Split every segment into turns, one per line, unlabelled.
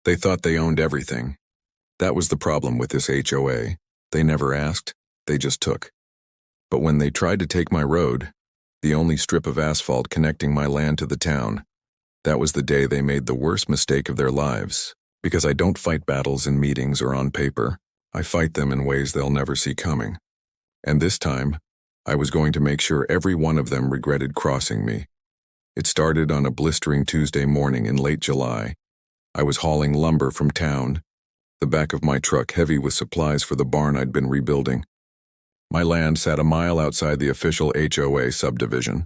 They thought they owned everything. That was the problem with this HOA. They never asked, they just took. But when they tried to take my road, the only strip of asphalt connecting my land to the town, that was the day they made the worst mistake of their lives. Because I don't fight battles in meetings or on paper, I fight them in ways they'll never see coming. And this time, I was going to make sure every one of them regretted crossing me. It started on a blistering Tuesday morning in late July. I was hauling lumber from town, the back of my truck heavy with supplies for the barn I'd been rebuilding. My land sat a mile outside the official HOA subdivision,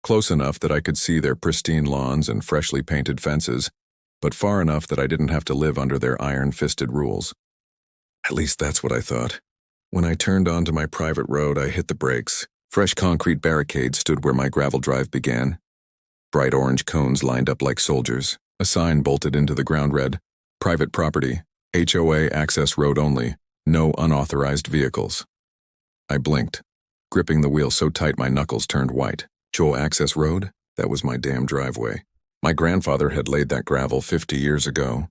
close enough that I could see their pristine lawns and freshly painted fences, but far enough that I didn't have to live under their iron-fisted rules. At least that's what I thought. When I turned onto my private road, I hit the brakes. Fresh concrete barricades stood where my gravel drive began. Bright orange cones lined up like soldiers. A sign bolted into the ground read, "Private property, HOA access road only, no unauthorized vehicles." I blinked, gripping the wheel so tight my knuckles turned white. HOA access road? That was my damn driveway. My grandfather had laid that gravel 50 years ago.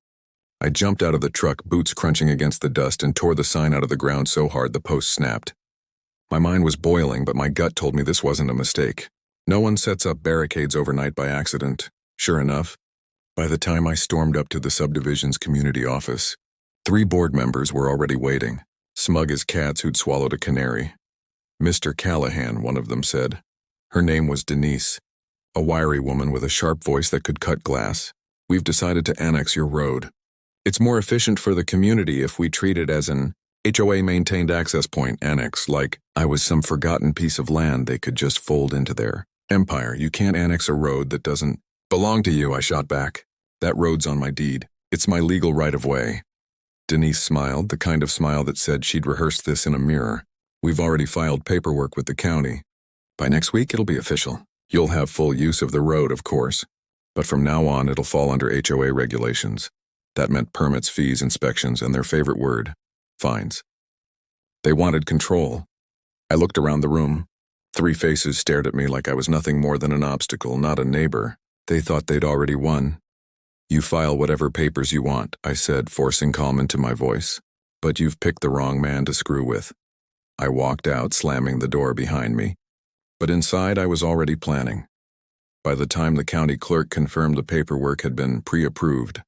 I jumped out of the truck, boots crunching against the dust, and tore the sign out of the ground so hard the post snapped. My mind was boiling, but my gut told me this wasn't a mistake. No one sets up barricades overnight by accident. Sure enough, by the time I stormed up to the subdivision's community office, 3 board members were already waiting, smug as cats who'd swallowed a canary. "Mr. Callahan," one of them said. Her name was Denise, a wiry woman with a sharp voice that could cut glass. "We've decided to annex your road. It's more efficient for the community if we treat it as an HOA-maintained access point annex, like I was some forgotten piece of land they could just fold into their empire. You can't annex a road that doesn't belong to you," I shot back. "That road's on my deed. It's my legal right-of-way." Denise smiled, the kind of smile that said she'd rehearsed this in a mirror. "We've already filed paperwork with the county. By next week, it'll be official. You'll have full use of the road, of course. But from now on, it'll fall under HOA regulations." That meant permits, fees, inspections, and their favorite word, fines. They wanted control. I looked around the room. 3 faces stared at me like I was nothing more than an obstacle, not a neighbor. They thought they'd already won. "You file whatever papers you want," I said, forcing calm into my voice. "But you've picked the wrong man to screw with." I walked out, slamming the door behind me. But inside I was already planning. By the time the county clerk confirmed the paperwork had been pre-approved,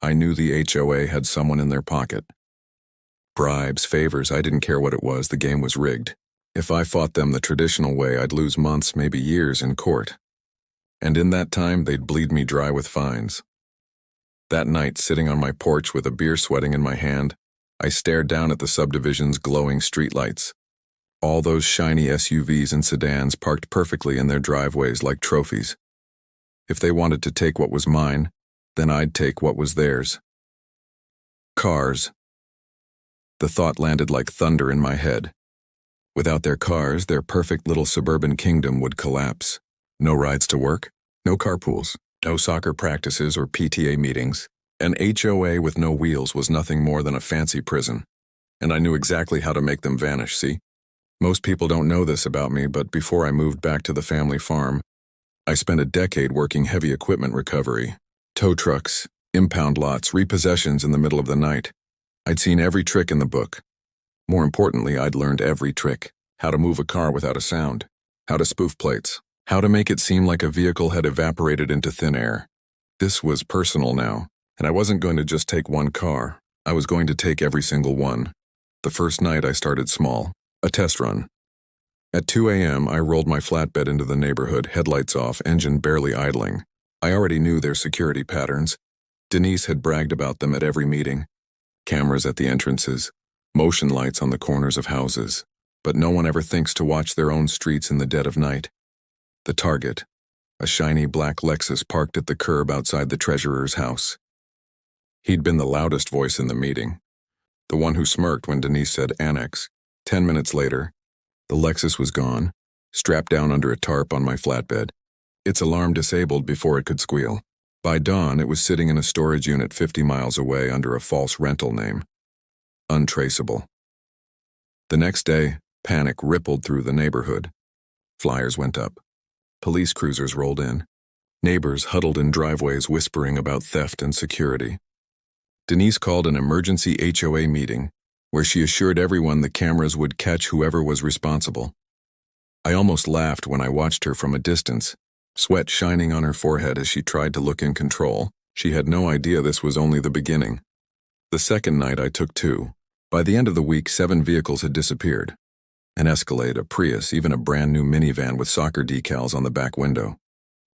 I knew the HOA had someone in their pocket. Bribes, favors, I didn't care what it was, the game was rigged. If I fought them the traditional way, I'd lose months, maybe years in court. And in that time, they'd bleed me dry with fines. That night, sitting on my porch with a beer sweating in my hand, I stared down at the subdivision's glowing streetlights. All those shiny SUVs and sedans parked perfectly in their driveways like trophies. If they wanted to take what was mine, then I'd take what was theirs. Cars. The thought landed like thunder in my head. Without their cars, their perfect little suburban kingdom would collapse. No rides to work, no carpools, no soccer practices or PTA meetings. An HOA with no wheels was nothing more than a fancy prison. And I knew exactly how to make them vanish, see? Most people don't know this about me, but before I moved back to the family farm, I spent a decade working heavy equipment recovery. Tow trucks, impound lots, repossessions in the middle of the night. I'd seen every trick in the book. More importantly, I'd learned every trick. How to move a car without a sound. How to spoof plates. How to make it seem like a vehicle had evaporated into thin air. This was personal now, and I wasn't going to just take one car. I was going to take every single one. The first night I started small. A test run. At 2 a.m., I rolled my flatbed into the neighborhood, headlights off, engine barely idling. I already knew their security patterns. Denise had bragged about them at every meeting. Cameras at the entrances, motion lights on the corners of houses. But no one ever thinks to watch their own streets in the dead of night. The target, a shiny black Lexus parked at the curb outside the treasurer's house. He'd been the loudest voice in the meeting. The one who smirked when Denise said annex. 10 minutes later, the Lexus was gone, strapped down under a tarp on my flatbed. Its alarm disabled before it could squeal. By dawn, it was sitting in a storage unit 50 miles away under a false rental name. Untraceable. The next day, panic rippled through the neighborhood. Flyers went up. Police cruisers rolled in. Neighbors huddled in driveways whispering about theft and security. Denise called an emergency HOA meeting where she assured everyone the cameras would catch whoever was responsible. I almost laughed when I watched her from a distance, sweat shining on her forehead as she tried to look in control. She had no idea this was only the beginning. The second night I took 2. By the end of the week, 7 vehicles had disappeared. An Escalade, a Prius, even a brand new minivan with soccer decals on the back window.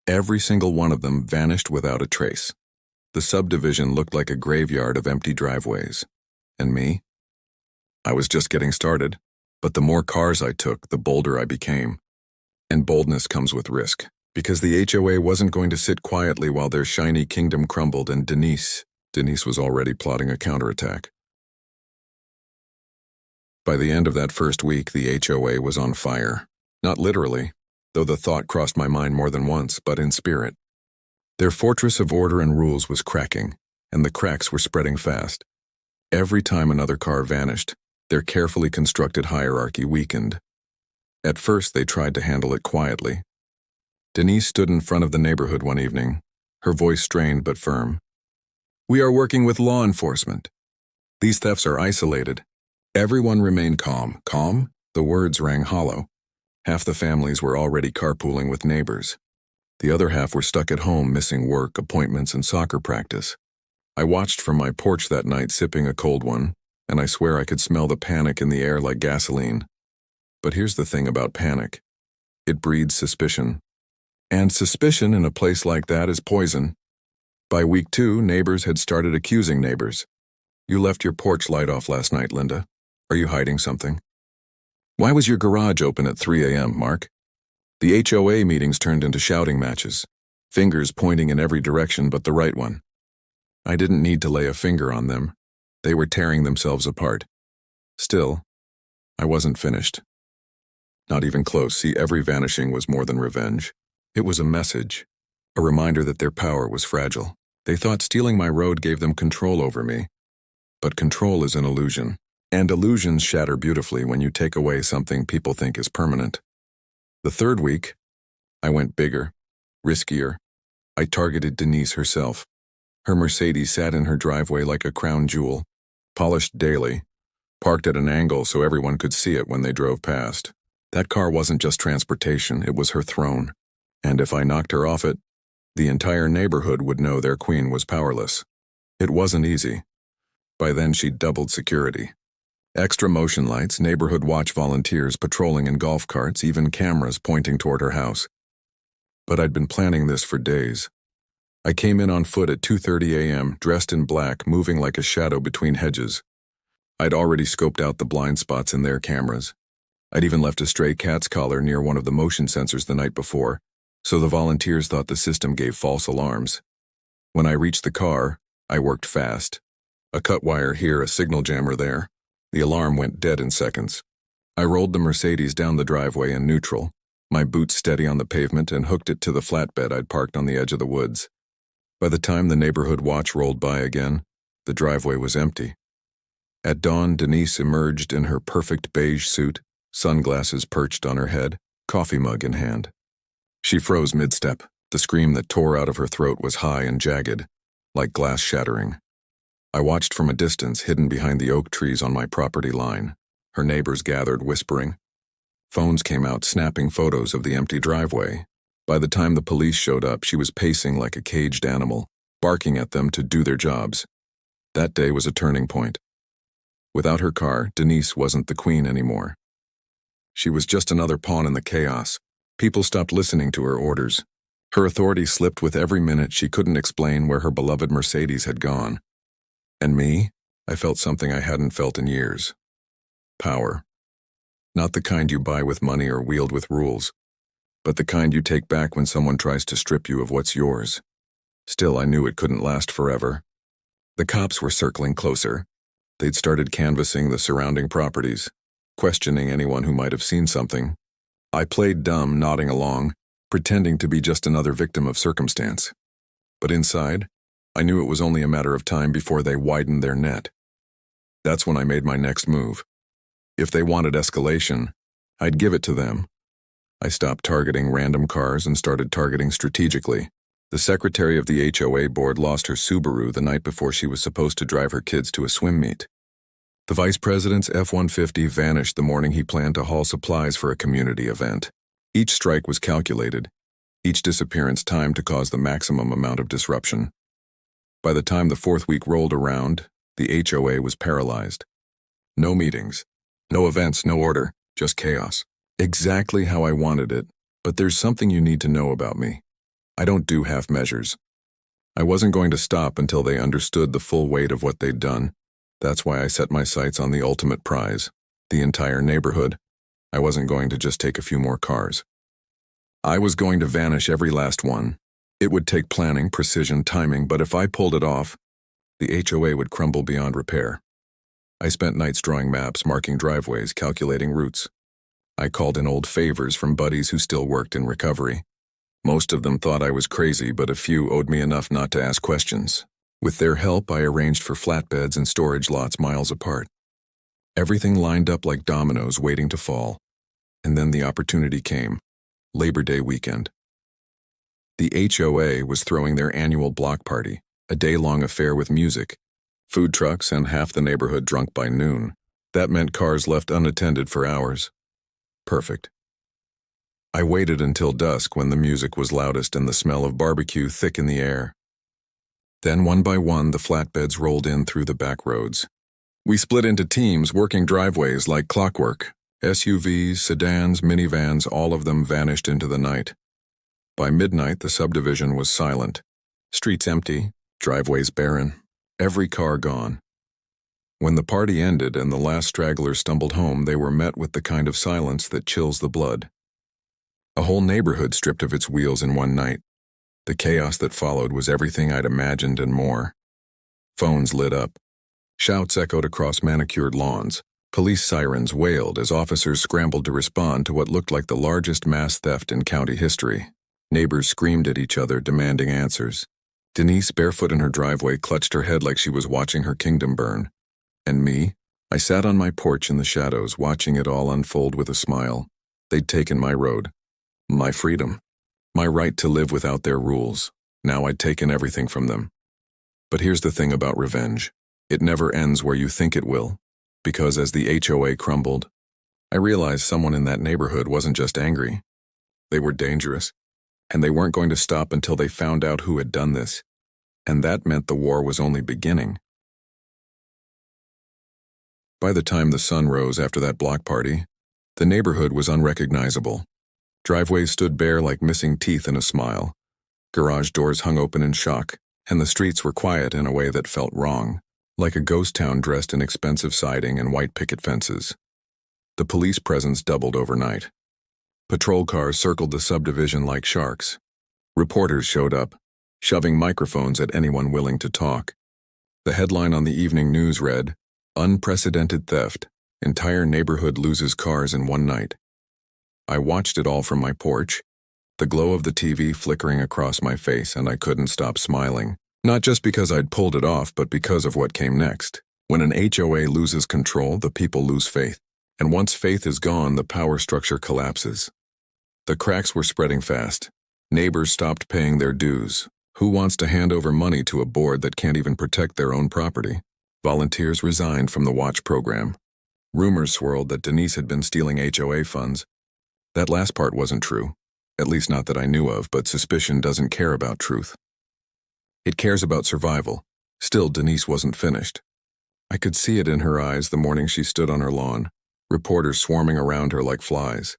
Every single one of them vanished without a trace. The subdivision looked like a graveyard of empty driveways. And me? I was just getting started, but the more cars I took, the bolder I became. And boldness comes with risk, because the HOA wasn't going to sit quietly while their shiny kingdom crumbled, and Denise was already plotting a counterattack. By the end of that first week, the HOA was on fire. Not literally, though the thought crossed my mind more than once, but in spirit. Their fortress of order and rules was cracking, and the cracks were spreading fast. Every time another car vanished, their carefully constructed hierarchy weakened. At first, they tried to handle it quietly. Denise stood in front of the neighborhood one evening, her voice strained but firm. "We are working with law enforcement. These thefts are isolated." Everyone remained calm. Calm? The words rang hollow. Half the families were already carpooling with neighbors. The other half were stuck at home, missing work, appointments, and soccer practice. I watched from my porch that night, sipping a cold one, and I swear I could smell the panic in the air like gasoline. But here's the thing about panic. It breeds suspicion. And suspicion in a place like that is poison. By week 2, neighbors had started accusing neighbors. "You left your porch light off last night, Linda. Are you hiding something? Why was your garage open at 3 a.m., Mark?" The HOA meetings turned into shouting matches, fingers pointing in every direction but the right one. I didn't need to lay a finger on them. They were tearing themselves apart. Still, I wasn't finished. Not even close. See, every vanishing was more than revenge. It was a message, a reminder that their power was fragile. They thought stealing my road gave them control over me. But control is an illusion. And illusions shatter beautifully when you take away something people think is permanent. The third week, I went bigger, riskier. I targeted Denise herself. Her Mercedes sat in her driveway like a crown jewel, polished daily, parked at an angle so everyone could see it when they drove past. That car wasn't just transportation, it was her throne. And if I knocked her off it, the entire neighborhood would know their queen was powerless. It wasn't easy. By then she'd doubled security. Extra motion lights, neighborhood watch volunteers patrolling in golf carts, even cameras pointing toward her house. But I'd been planning this for days. I came in on foot at 2:30 a.m., dressed in black, moving like a shadow between hedges. I'd already scoped out the blind spots in their cameras. I'd even left a stray cat's collar near one of the motion sensors the night before, so the volunteers thought the system gave false alarms. When I reached the car, I worked fast. A cut wire here, a signal jammer there. The alarm went dead in seconds. I rolled the Mercedes down the driveway in neutral, my boots steady on the pavement, and hooked it to the flatbed I'd parked on the edge of the woods. By the time the neighborhood watch rolled by again, the driveway was empty. At dawn, Denise emerged in her perfect beige suit, sunglasses perched on her head, coffee mug in hand. She froze mid-step. The scream that tore out of her throat was high and jagged, like glass shattering. I watched from a distance, hidden behind the oak trees on my property line. Her neighbors gathered, whispering. Phones came out, snapping photos of the empty driveway. By the time the police showed up, she was pacing like a caged animal, barking at them to do their jobs. That day was a turning point. Without her car, Denise wasn't the queen anymore. She was just another pawn in the chaos. People stopped listening to her orders. Her authority slipped with every minute. She couldn't explain where her beloved Mercedes had gone. And me, I felt something I hadn't felt in years. Power. Not the kind you buy with money or wield with rules, but the kind you take back when someone tries to strip you of what's yours. Still, I knew it couldn't last forever. The cops were circling closer. They'd started canvassing the surrounding properties, questioning anyone who might have seen something. I played dumb, nodding along, pretending to be just another victim of circumstance. But inside, I knew it was only a matter of time before they widened their net. That's when I made my next move. If they wanted escalation, I'd give it to them. I stopped targeting random cars and started targeting strategically. The secretary of the HOA board lost her Subaru the night before she was supposed to drive her kids to a swim meet. The vice president's F-150 vanished the morning he planned to haul supplies for a community event. Each strike was calculated, each disappearance timed to cause the maximum amount of disruption. By the time the fourth week rolled around, the HOA was paralyzed. No meetings, no events, no order, just chaos. Exactly how I wanted it, but there's something you need to know about me. I don't do half measures. I wasn't going to stop until they understood the full weight of what they'd done. That's why I set my sights on the ultimate prize, the entire neighborhood. I wasn't going to just take a few more cars. I was going to vanish every last one. It would take planning, precision, timing, but if I pulled it off, the HOA would crumble beyond repair. I spent nights drawing maps, marking driveways, calculating routes. I called in old favors from buddies who still worked in recovery. Most of them thought I was crazy, but a few owed me enough not to ask questions. With their help, I arranged for flatbeds and storage lots miles apart. Everything lined up like dominoes waiting to fall. And then the opportunity came. Labor Day weekend. The HOA was throwing their annual block party, a day-long affair with music, food trucks, and half the neighborhood drunk by noon. That meant cars left unattended for hours. Perfect. I waited until dusk when the music was loudest and the smell of barbecue thick in the air. Then one by one the flatbeds rolled in through the back roads. We split into teams working driveways like clockwork. SUVs, sedans, minivans, all of them vanished into the night. By midnight the subdivision was silent. Streets empty, driveways barren, every car gone. When the party ended and the last stragglers stumbled home, they were met with the kind of silence that chills the blood. A whole neighborhood stripped of its wheels in one night. The chaos that followed was everything I'd imagined and more. Phones lit up. Shouts echoed across manicured lawns. Police sirens wailed as officers scrambled to respond to what looked like the largest mass theft in county history. Neighbors screamed at each other, demanding answers. Denise, barefoot in her driveway, clutched her head like she was watching her kingdom burn. And me? I sat on my porch in the shadows, watching it all unfold with a smile. They'd taken my road. My freedom. My right to live without their rules. Now I'd taken everything from them. But here's the thing about revenge. It never ends where you think it will. Because as the HOA crumbled, I realized someone in that neighborhood wasn't just angry. They were dangerous. And they weren't going to stop until they found out who had done this. And that meant the war was only beginning. By the time the sun rose after that block party, the neighborhood was unrecognizable. Driveways stood bare like missing teeth in a smile. Garage doors hung open in shock, and the streets were quiet in a way that felt wrong, like a ghost town dressed in expensive siding and white picket fences. The police presence doubled overnight. Patrol cars circled the subdivision like sharks. Reporters showed up, shoving microphones at anyone willing to talk. The headline on the evening news read, "Unprecedented Theft. Entire neighborhood loses cars in one night." I watched it all from my porch, the glow of the TV flickering across my face, and I couldn't stop smiling. Not just because I'd pulled it off, but because of what came next. When an HOA loses control, the people lose faith. And once faith is gone, the power structure collapses. The cracks were spreading fast. Neighbors stopped paying their dues. Who wants to hand over money to a board that can't even protect their own property? Volunteers resigned from the watch program. Rumors swirled that Denise had been stealing HOA funds. That last part wasn't true, at least not that I knew of, but suspicion doesn't care about truth. It cares about survival. Still, Denise wasn't finished. I could see it in her eyes the morning she stood on her lawn, reporters swarming around her like flies.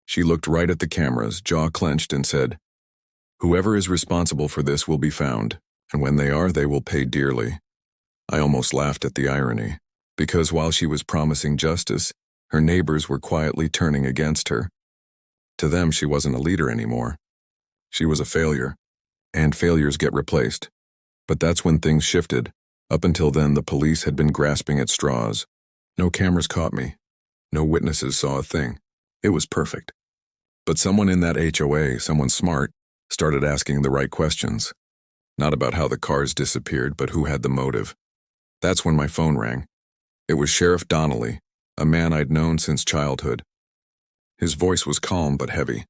She looked right at the cameras, jaw clenched, and said, "Whoever is responsible for this will be found, and when they are, they will pay dearly." I almost laughed at the irony, because while she was promising justice, her neighbors were quietly turning against her. To them, she wasn't a leader anymore. She was a failure, and failures get replaced. But that's when things shifted. Up until then, the police had been grasping at straws. No cameras caught me. No witnesses saw a thing. It was perfect. But someone in that HOA, someone smart, started asking the right questions. Not about how the cars disappeared, but who had the motive. That's when my phone rang. It was Sheriff Donnelly, a man I'd known since childhood. His voice was calm but heavy.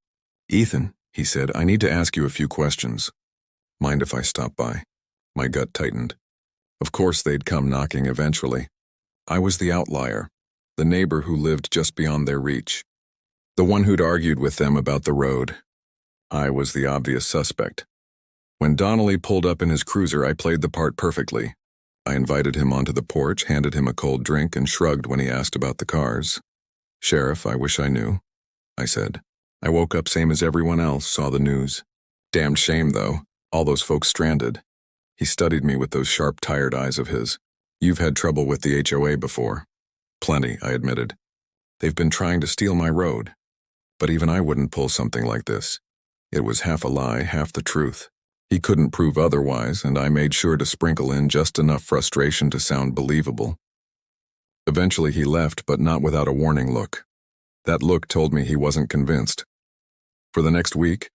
"Ethan," he said, "I need to ask you a few questions." Mind if I stop by? My gut tightened. Of course they'd come knocking eventually. I was the outlier, the neighbor who lived just beyond their reach, the one who'd argued with them about the road. I was the obvious suspect. When Donnelly pulled up in his cruiser, I played the part perfectly. I invited him onto the porch, handed him a cold drink, and shrugged when he asked about the cars. "Sheriff, I wish I knew," I said. "I woke up same as everyone else, saw the news. Damned shame, though, all those folks stranded." He studied me with those sharp, tired eyes of his. "You've had trouble with the HOA before." "Plenty," I admitted. "They've been trying to steal my road. But even I wouldn't pull something like this. It was half a lie, half the truth. He couldn't prove otherwise, and I made sure to sprinkle in just enough frustration to sound believable." Eventually he left, but not without a warning look. That look told me he wasn't convinced. For the next week,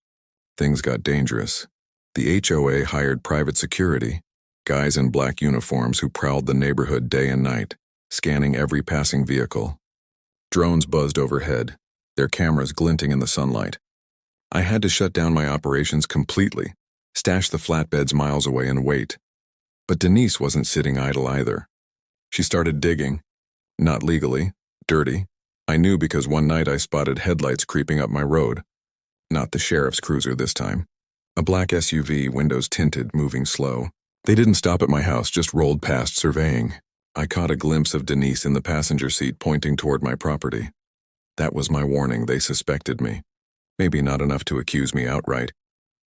things got dangerous. The HOA hired private security, guys in black uniforms who prowled the neighborhood day and night, scanning every passing vehicle. Drones buzzed overhead, their cameras glinting in the sunlight. I had to shut down my operations completely, stash the flatbeds miles away and wait. But Denise wasn't sitting idle either. She started digging. Not legally, dirty. I knew because one night I spotted headlights creeping up my road. Not the sheriff's cruiser this time. A black SUV, windows tinted, moving slow. They didn't stop at my house, just rolled past surveying. I caught a glimpse of Denise in the passenger seat pointing toward my property. That was my warning. They suspected me. Maybe not enough to accuse me outright,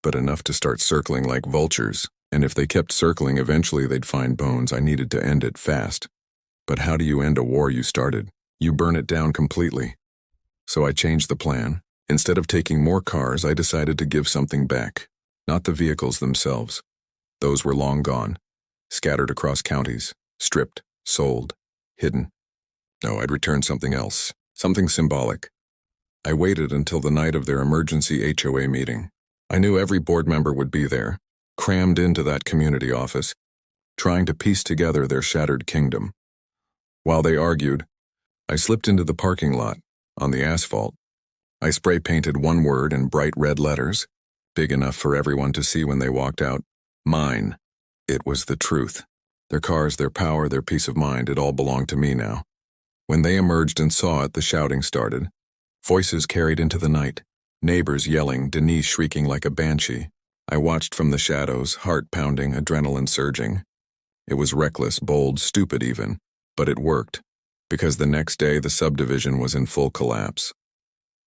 but enough to start circling like vultures. And if they kept circling, eventually they'd find bones. I needed to end it fast. But how do you end a war you started? You burn it down completely. So I changed the plan. Instead of taking more cars, I decided to give something back. Not the vehicles themselves. Those were long gone, scattered across counties, stripped, sold, hidden. No, I'd return something else, something symbolic. I waited until the night of their emergency HOA meeting. I knew every board member would be there, crammed into that community office, trying to piece together their shattered kingdom. While they argued, I slipped into the parking lot, on the asphalt. I spray-painted one word in bright red letters, big enough for everyone to see when they walked out. Mine. It was the truth. Their cars, their power, their peace of mind, it all belonged to me now. When they emerged and saw it, the shouting started. Voices carried into the night. Neighbors yelling, Denise shrieking like a banshee. I watched from the shadows, heart pounding, adrenaline surging. It was reckless, bold, stupid even, but it worked, because the next day the subdivision was in full collapse.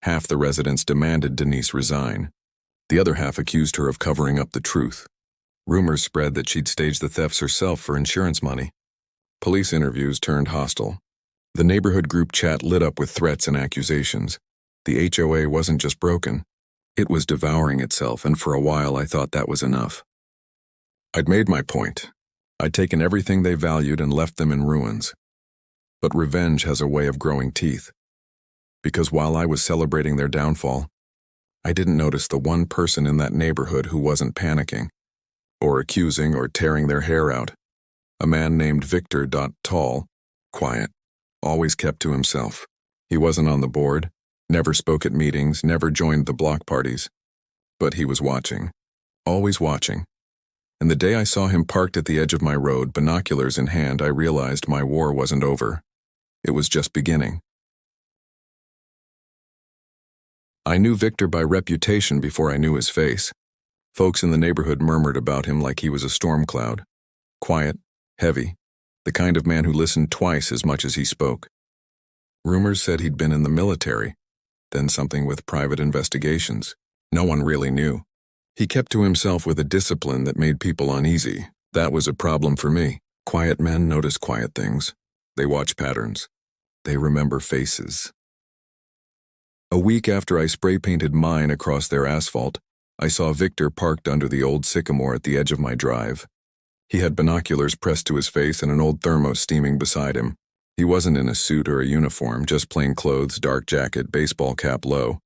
Half the residents demanded Denise resign. The other half accused her of covering up the truth. Rumors spread that she'd staged the thefts herself for insurance money. Police interviews turned hostile. The neighborhood group chat lit up with threats and accusations. The HOA wasn't just broken. It was devouring itself, and for a while I thought that was enough. I'd made my point. I'd taken everything they valued and left them in ruins. But revenge has a way of growing teeth. Because while I was celebrating their downfall, I didn't notice the one person in that neighborhood who wasn't panicking, or accusing or tearing their hair out. A man named Victor. Tall, quiet, always kept to himself. He wasn't on the board, never spoke at meetings, never joined the block parties. But he was watching, always watching. And the day I saw him parked at the edge of my road, binoculars in hand, I realized my war wasn't over. It was just beginning. I knew Victor by reputation before I knew his face. Folks in the neighborhood murmured about him like he was a storm cloud. Quiet, heavy, the kind of man who listened twice as much as he spoke. Rumors said he'd been in the military, then something with private investigations. No one really knew. He kept to himself with a discipline that made people uneasy. That was a problem for me. Quiet men notice quiet things. They watch patterns. They remember faces. A week after I spray-painted mine across their asphalt, I saw Victor parked under the old sycamore at the edge of my drive. He had binoculars pressed to his face and an old thermos steaming beside him. He wasn't in a suit or a uniform, just plain clothes, dark jacket, baseball cap low.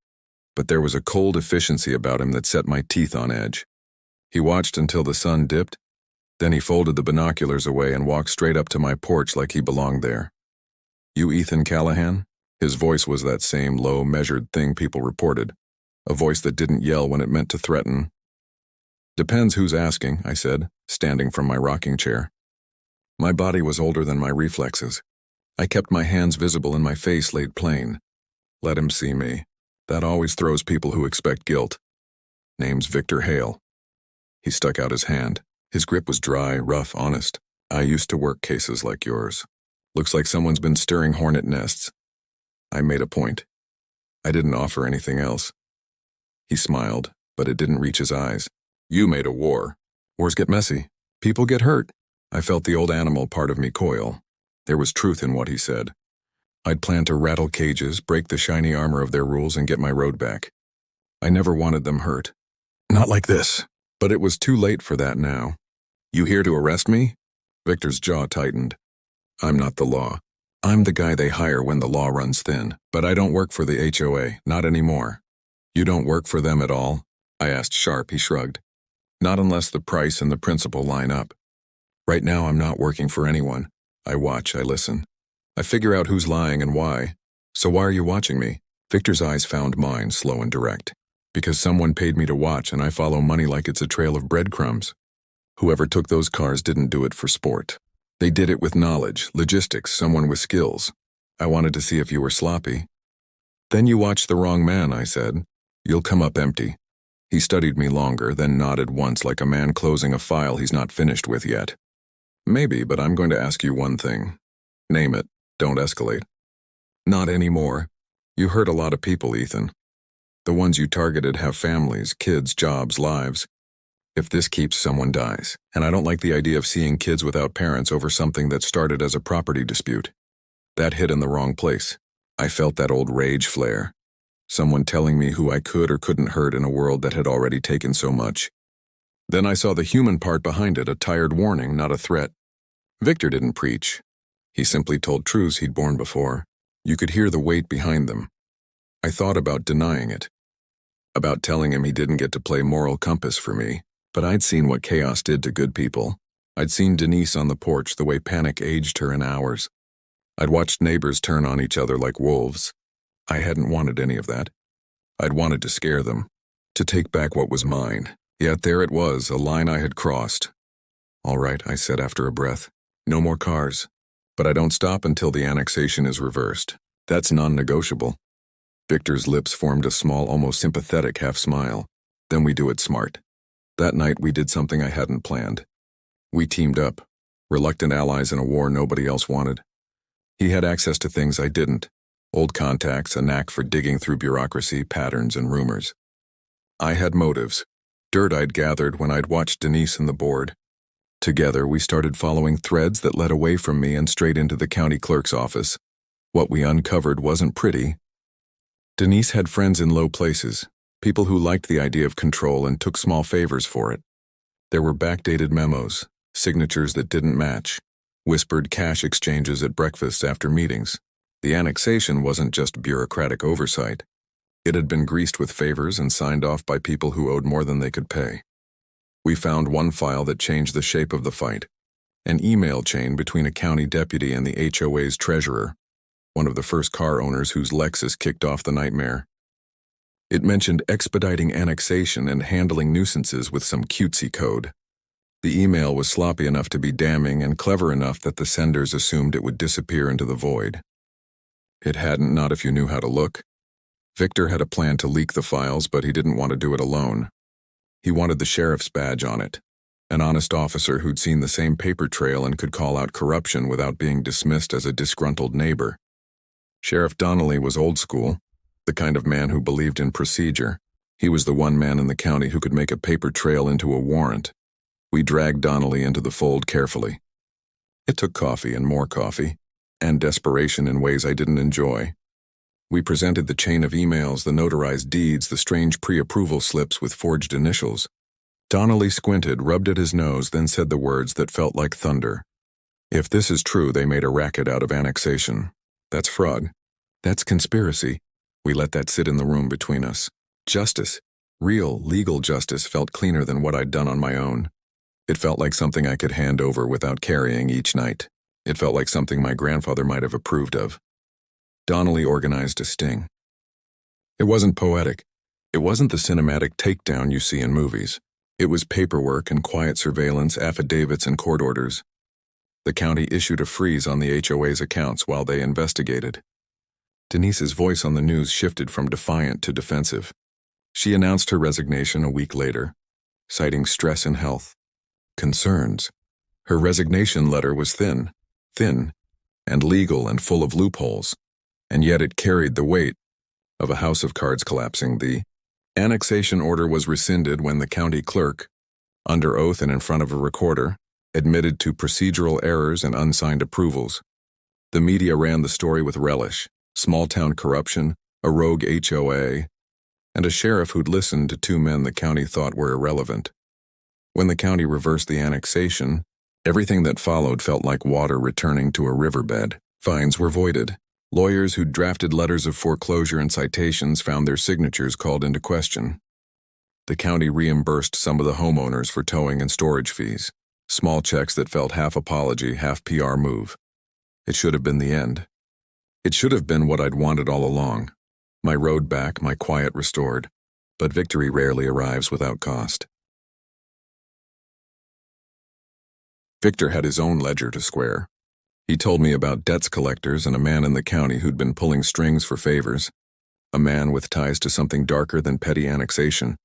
But there was a cold efficiency about him that set my teeth on edge. He watched until the sun dipped, then he folded the binoculars away and walked straight up to my porch like he belonged there. "You Ethan Callahan?" His voice was that same low, measured thing people reported, a voice that didn't yell when it meant to threaten. Depends who's asking, I said, standing from my rocking chair. My body was older than my reflexes. I kept my hands visible and my face laid plain. Let him see me. That always throws people who expect guilt. Name's Victor Hale. He stuck out his hand. His grip was dry, rough, honest. I used to work cases like yours. Looks like someone's been stirring hornet nests. I made a point. I didn't offer anything else. He smiled, but it didn't reach his eyes. You made a war. Wars get messy. People get hurt. I felt the old animal part of me coil. There was truth in what he said. I'd planned to rattle cages, break the shiny armor of their rules, and get my road back. I never wanted them hurt. Not like this. But it was too late for that now. You here to arrest me? Victor's jaw tightened. I'm not the law. I'm the guy they hire when the law runs thin. But I don't work for the HOA, not anymore. You don't work for them at all? I asked sharp. He shrugged. Not unless the price and the principle line up. Right now I'm not working for anyone. I watch, I listen. I figure out who's lying and why. So why are you watching me? Victor's eyes found mine, slow and direct. Because someone paid me to watch and I follow money like it's a trail of breadcrumbs. Whoever took those cars didn't do it for sport. They did it with knowledge, logistics, someone with skills. I wanted to see if you were sloppy. Then you watched the wrong man, I said. You'll come up empty. He studied me longer, then nodded once like a man closing a file he's not finished with yet. Maybe, but I'm going to ask you one thing. Name it. Don't escalate. Not anymore. You hurt a lot of people, Ethan. The ones you targeted have families, kids, jobs, lives. If this keeps, someone dies. And I don't like the idea of seeing kids without parents over something that started as a property dispute. That hit in the wrong place. I felt that old rage flare. Someone telling me who I could or couldn't hurt in a world that had already taken so much. Then I saw the human part behind it, a tired warning, not a threat. Victor didn't preach. He simply told truths he'd borne before. You could hear the weight behind them. I thought about denying it. About telling him he didn't get to play moral compass for me. But I'd seen what chaos did to good people. I'd seen Denise on the porch, the way panic aged her in hours. I'd watched neighbors turn on each other like wolves. I hadn't wanted any of that. I'd wanted to scare them, to take back what was mine. Yet there it was, a line I had crossed. All right, I said after a breath. No more cars. But I don't stop until the annexation is reversed. That's non-negotiable. Victor's lips formed a small, almost sympathetic half smile. Then we do it smart. That night we did something I hadn't planned. We teamed up, reluctant allies in a war nobody else wanted. He had access to things I didn't. Old contacts, a knack for digging through bureaucracy, patterns, and rumors. I had motives. Dirt I'd gathered when I'd watched Denise and the board. Together we started following threads that led away from me and straight into the county clerk's office. What we uncovered wasn't pretty. Denise had friends in low places. People who liked the idea of control and took small favors for it. There were backdated memos, signatures that didn't match, whispered cash exchanges at breakfasts after meetings. The annexation wasn't just bureaucratic oversight. It had been greased with favors and signed off by people who owed more than they could pay. We found one file that changed the shape of the fight, an email chain between a county deputy and the HOA's treasurer, one of the first car owners whose Lexus kicked off the nightmare. It mentioned expediting annexation and handling nuisances with some cutesy code. The email was sloppy enough to be damning and clever enough that the senders assumed it would disappear into the void. It hadn't, not if you knew how to look. Victor had a plan to leak the files, but he didn't want to do it alone. He wanted the sheriff's badge on it, an honest officer who'd seen the same paper trail and could call out corruption without being dismissed as a disgruntled neighbor. Sheriff Donnelly was old school, the kind of man who believed in procedure. He was the one man in the county who could make a paper trail into a warrant. We dragged Donnelly into the fold carefully. It took coffee and more coffee, and desperation in ways I didn't enjoy. We presented the chain of emails, the notarized deeds, the strange pre-approval slips with forged initials. Donnelly squinted, rubbed at his nose, then said the words that felt like thunder. If this is true, they made a racket out of annexation. That's fraud. That's conspiracy. We let that sit in the room between us. Justice, real, legal justice, felt cleaner than what I'd done on my own. It felt like something I could hand over without carrying each night. It felt like something my grandfather might have approved of. Donnelly organized a sting. It wasn't poetic. It wasn't the cinematic takedown you see in movies. It was paperwork and quiet surveillance, affidavits and court orders. The county issued a freeze on the HOA's accounts while they investigated. Denise's voice on the news shifted from defiant to defensive. She announced her resignation a week later, citing stress and health concerns. Her resignation letter was thin, and legal and full of loopholes, and yet it carried the weight of a house of cards collapsing. The annexation order was rescinded when the county clerk, under oath and in front of a recorder, admitted to procedural errors and unsigned approvals. The media ran the story with relish: small-town corruption, a rogue HOA, and a sheriff who'd listened to two men the county thought were irrelevant. When the county reversed the annexation, everything that followed felt like water returning to a riverbed. Fines were voided. Lawyers who'd drafted letters of foreclosure and citations found their signatures called into question. The county reimbursed some of the homeowners for towing and storage fees, small checks that felt half apology, half PR move. It should have been the end. It should have been what I'd wanted all along. My road back, my quiet restored. But victory rarely arrives without cost. Victor had his own ledger to square. He told me about debts collectors and a man in the county who'd been pulling strings for favors. A man with ties to something darker than petty annexation.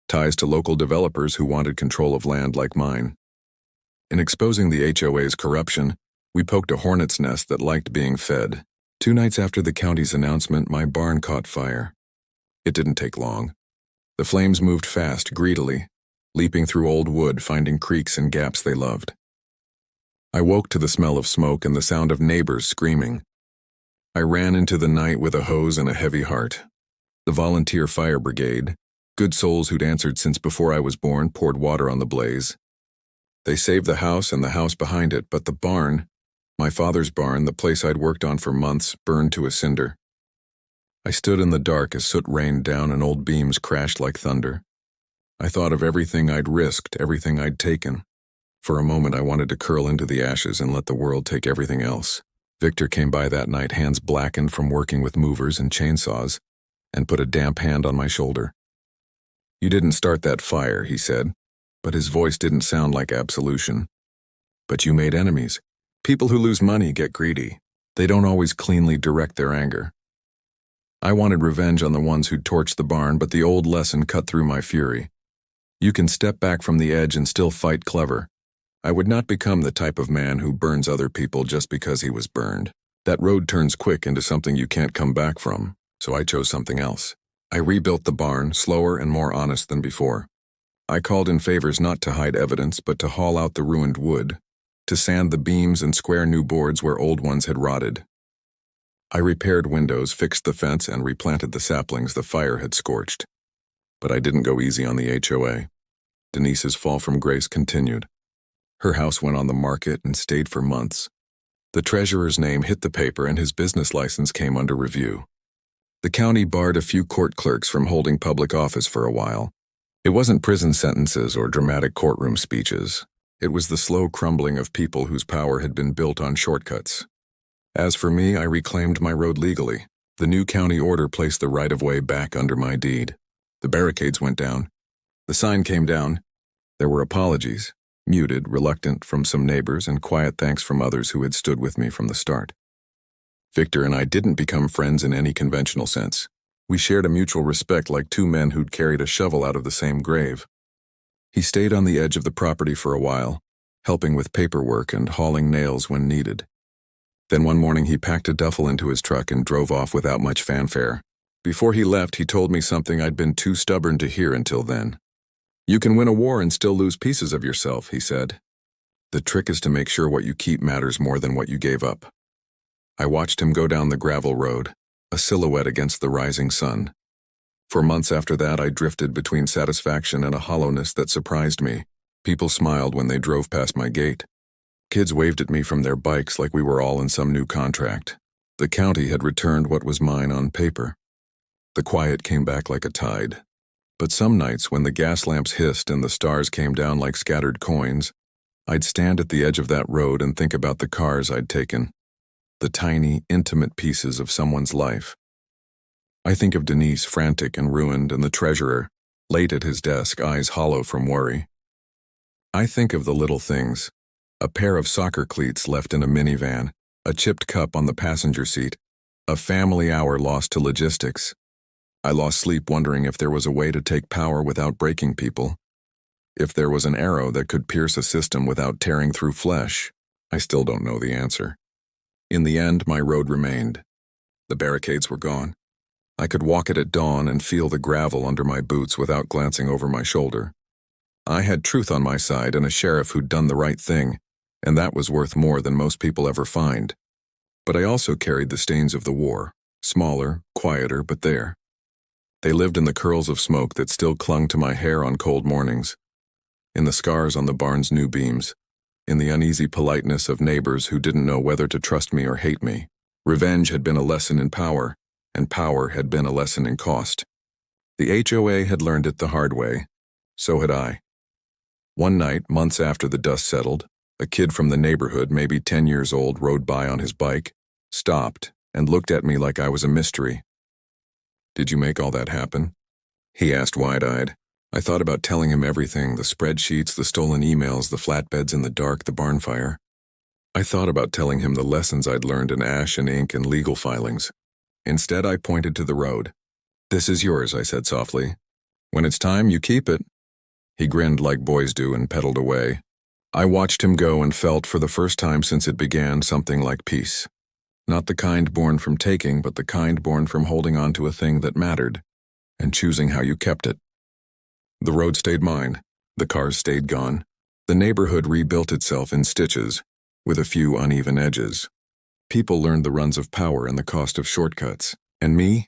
Ties to local developers who wanted control of land like mine. In exposing the HOA's corruption, we poked a hornet's nest that liked being fed. 2 nights after the county's announcement, my barn caught fire. It didn't take long. The flames moved fast, greedily, leaping through old wood, finding creaks and gaps they loved. I woke to the smell of smoke and the sound of neighbors screaming. I ran into the night with a hose and a heavy heart. The volunteer fire brigade, good souls who'd answered since before I was born, poured water on the blaze. They saved the house and the house behind it, but the barn, my father's barn, the place I'd worked on for months, burned to a cinder. I stood in the dark as soot rained down and old beams crashed like thunder. I thought of everything I'd risked, everything I'd taken. For a moment I wanted to curl into the ashes and let the world take everything else. Victor came by that night, hands blackened from working with movers and chainsaws, and put a damp hand on my shoulder. "You didn't start that fire," he said, but his voice didn't sound like absolution. "But you made enemies. People who lose money get greedy. They don't always cleanly direct their anger. I wanted revenge on the ones who'd torched the barn, but the old lesson cut through my fury. You can step back from the edge and still fight clever. I would not become the type of man who burns other people just because he was burned. That road turns quick into something you can't come back from, so I chose something else. I rebuilt the barn, slower and more honest than before. I called in favors not to hide evidence, but to haul out the ruined wood, to sand the beams and square new boards where old ones had rotted. I repaired windows, fixed the fence, and replanted the saplings the fire had scorched. But I didn't go easy on the HOA. Denise's fall from grace continued. Her house went on the market and stayed for months. The treasurer's name hit the paper and his business license came under review. The county barred a few court clerks from holding public office for a while. It wasn't prison sentences or dramatic courtroom speeches. It was the slow crumbling of people whose power had been built on shortcuts. As for me, I reclaimed my road legally. The new county order placed the right-of-way back under my deed. The barricades went down. The sign came down. There were apologies. Muted, reluctant from some neighbors, and quiet thanks from others who had stood with me from the start. Victor and I didn't become friends in any conventional sense. We shared a mutual respect like two men who'd carried a shovel out of the same grave. He stayed on the edge of the property for a while, helping with paperwork and hauling nails when needed. Then one morning he packed a duffel into his truck and drove off without much fanfare. Before he left, he told me something I'd been too stubborn to hear until then. "You can win a war and still lose pieces of yourself," he said. "The trick is to make sure what you keep matters more than what you gave up." I watched him go down the gravel road, a silhouette against the rising sun. For months after that, I drifted between satisfaction and a hollowness that surprised me. People smiled when they drove past my gate. Kids waved at me from their bikes like we were all in some new contract. The county had returned what was mine on paper. The quiet came back like a tide. But some nights, when the gas lamps hissed and the stars came down like scattered coins, I'd stand at the edge of that road and think about the cars I'd taken, the tiny, intimate pieces of someone's life. I think of Denise, frantic and ruined, and the treasurer, late at his desk, eyes hollow from worry. I think of the little things. A pair of soccer cleats left in a minivan, a chipped cup on the passenger seat, a family hour lost to logistics. I lost sleep wondering if there was a way to take power without breaking people. If there was an arrow that could pierce a system without tearing through flesh. I still don't know the answer. In the end, my road remained. The barricades were gone. I could walk it at dawn and feel the gravel under my boots without glancing over my shoulder. I had truth on my side and a sheriff who'd done the right thing, and that was worth more than most people ever find. But I also carried the stains of the war, smaller, quieter, but there. They lived in the curls of smoke that still clung to my hair on cold mornings, in the scars on the barn's new beams, in the uneasy politeness of neighbors who didn't know whether to trust me or hate me. Revenge had been a lesson in power, and power had been a lesson in cost. The HOA had learned it the hard way. So had I. One night, months after the dust settled, a kid from the neighborhood, maybe 10 years old, rode by on his bike, stopped, and looked at me like I was a mystery. "Did you make all that happen?" he asked wide-eyed. I thought about telling him everything, the spreadsheets, the stolen emails, the flatbeds in the dark, the barn fire. I thought about telling him the lessons I'd learned in ash and ink and legal filings. Instead, I pointed to the road. "This is yours," I said softly. "When it's time, you keep it." He grinned like boys do and pedaled away. I watched him go and felt, for the first time since it began, something like peace. Not the kind born from taking, but the kind born from holding on to a thing that mattered, and choosing how you kept it. The road stayed mine. The cars stayed gone. The neighborhood rebuilt itself in stitches, with a few uneven edges. People learned the runs of power and the cost of shortcuts. And me?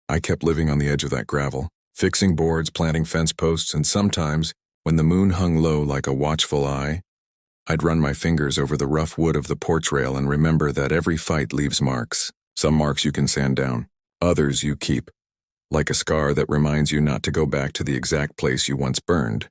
I kept living on the edge of that gravel, fixing boards, planting fence posts, and sometimes, when the moon hung low like a watchful eye, I'd run my fingers over the rough wood of the porch rail and remember that every fight leaves marks. Some marks you can sand down, others you keep, like a scar that reminds you not to go back to the exact place you once burned.